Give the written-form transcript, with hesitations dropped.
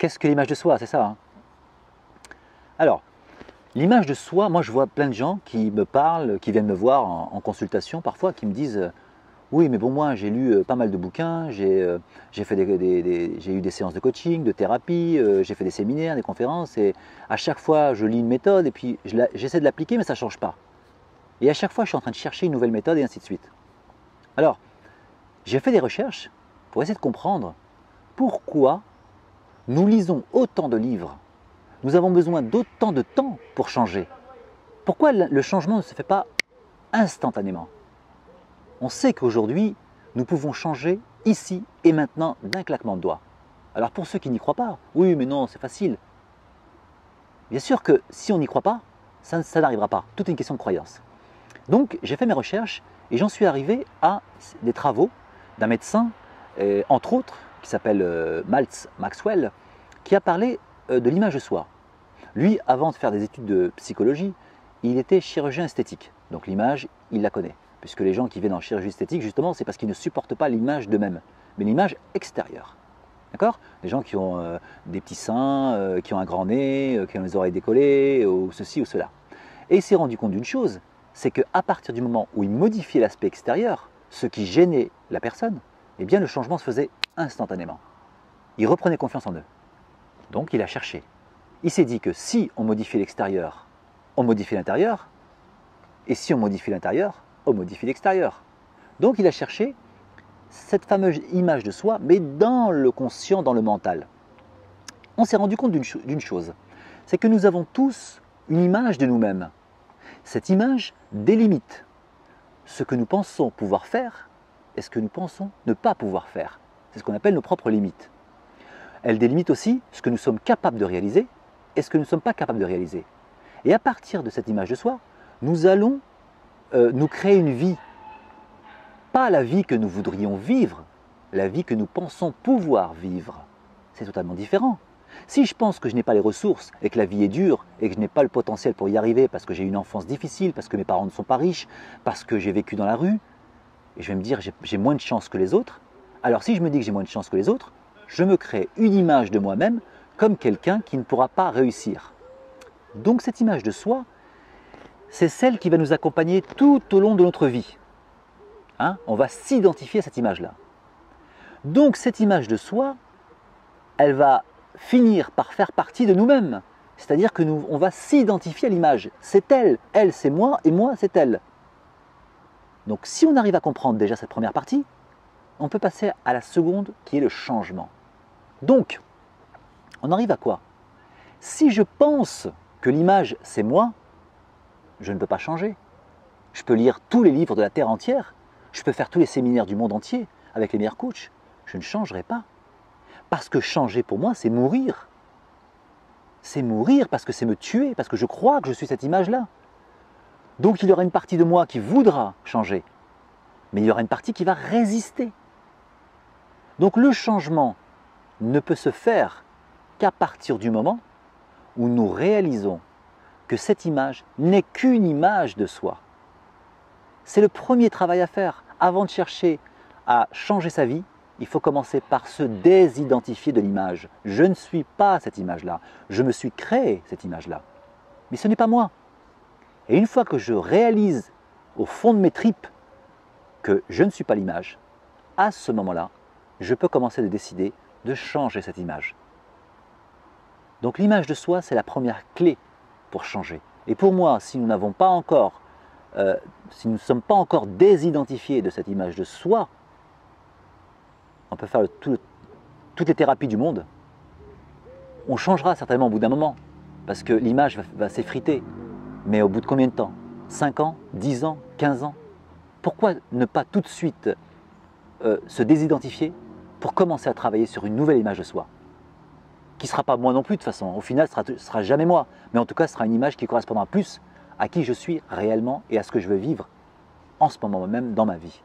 qu'est-ce que l'image de soi? C'est ça, hein. Alors, l'image de soi, moi je vois plein de gens qui me parlent, qui viennent me voir en consultation parfois, qui me disent oui, mais bon, moi j'ai lu pas mal de bouquins, j'ai fait j'ai eu des séances de coaching, de thérapie, j'ai fait des séminaires, des conférences, et à chaque fois je lis une méthode et puis j'essaie de l'appliquer, mais ça ne change pas. Et à chaque fois je suis en train de chercher une nouvelle méthode et ainsi de suite. Alors, j'ai fait des recherches pour essayer de comprendre pourquoi nous lisons autant de livres, nous avons besoin d'autant de temps pour changer. Pourquoi le changement ne se fait pas instantanément? On sait qu'aujourd'hui, nous pouvons changer ici et maintenant d'un claquement de doigts. Alors pour ceux qui n'y croient pas, oui mais non, c'est facile. Bien sûr que si on n'y croit pas, ça n'arrivera pas. Tout est une question de croyance. Donc j'ai fait mes recherches et j'en suis arrivé à des travaux d'un médecin, entre autres, qui s'appelle Maltz Maxwell, qui a parlé de l'image de soi. Lui, avant de faire des études de psychologie, il était chirurgien esthétique. Donc l'image, il la connaît. Puisque les gens qui viennent en chirurgie esthétique, justement, c'est parce qu'ils ne supportent pas l'image d'eux-mêmes, mais l'image extérieure. D'accord? Les gens qui ont des petits seins, qui ont un grand nez, qui ont les oreilles décollées, ou ceci ou cela. Et il s'est rendu compte d'une chose, c'est qu'à partir du moment où il modifiait l'aspect extérieur, ce qui gênait la personne, eh bien le changement se faisait instantanément. Il reprenait confiance en eux. Donc il a cherché. Il s'est dit que si on modifie l'extérieur, on modifie l'intérieur, et si on modifie l'intérieur, on modifie l'extérieur. Donc il a cherché cette fameuse image de soi, mais dans le conscient, dans le mental. On s'est rendu compte d'une chose, c'est que nous avons tous une image de nous-mêmes. Cette image délimite ce que nous pensons pouvoir faire et ce que nous pensons ne pas pouvoir faire. C'est ce qu'on appelle nos propres limites. Elle délimite aussi ce que nous sommes capables de réaliser et ce que nous ne sommes pas capables de réaliser. Et à partir de cette image de soi, nous allons nous créer une vie. Pas la vie que nous voudrions vivre, la vie que nous pensons pouvoir vivre. C'est totalement différent. Si je pense que je n'ai pas les ressources et que la vie est dure et que je n'ai pas le potentiel pour y arriver parce que j'ai eu une enfance difficile, parce que mes parents ne sont pas riches, parce que j'ai vécu dans la rue, et je vais me dire j'ai moins de chance que les autres, alors si je me dis que j'ai moins de chance que les autres, je me crée une image de moi-même comme quelqu'un qui ne pourra pas réussir. Donc cette image de soi, c'est celle qui va nous accompagner tout au long de notre vie. Hein? On va s'identifier à cette image-là. Donc cette image de soi, elle va finir par faire partie de nous-mêmes. C'est-à-dire que on va s'identifier à l'image. C'est elle c'est moi et moi c'est elle. Donc si on arrive à comprendre déjà cette première partie, on peut passer à la seconde qui est le changement. Donc, on arrive à quoi? Si je pense que l'image c'est moi, je ne peux pas changer. Je peux lire tous les livres de la Terre entière, je peux faire tous les séminaires du monde entier avec les meilleurs coachs, je ne changerai pas. Parce que changer pour moi, c'est mourir. C'est mourir parce que c'est me tuer, parce que je crois que je suis cette image-là. Donc il y aura une partie de moi qui voudra changer, mais il y aura une partie qui va résister. Donc le changement ne peut se faire qu'à partir du moment où nous réalisons que cette image n'est qu'une image de soi. C'est le premier travail à faire. Avant de chercher à changer sa vie, il faut commencer par se désidentifier de l'image. Je ne suis pas cette image-là. Je me suis créé cette image-là. Mais ce n'est pas moi. Et une fois que je réalise au fond de mes tripes que je ne suis pas l'image, à ce moment-là, je peux commencer à décider de changer cette image. Donc l'image de soi, c'est la première clé pour changer. Et pour moi, si nous n'avons pas encore, si nous ne sommes pas encore désidentifiés de cette image de soi, on peut faire toutes les thérapies du monde. On changera certainement au bout d'un moment, parce que l'image va s'effriter. Mais au bout de combien de temps? 5 ans, 10 ans, 15 ans? Pourquoi ne pas tout de suite se désidentifier pour commencer à travailler sur une nouvelle image de soi? Qui ne sera pas moi non plus de toute façon. Au final, ce ne sera jamais moi. Mais en tout cas, ce sera une image qui correspondra plus à qui je suis réellement et à ce que je veux vivre en ce moment même dans ma vie.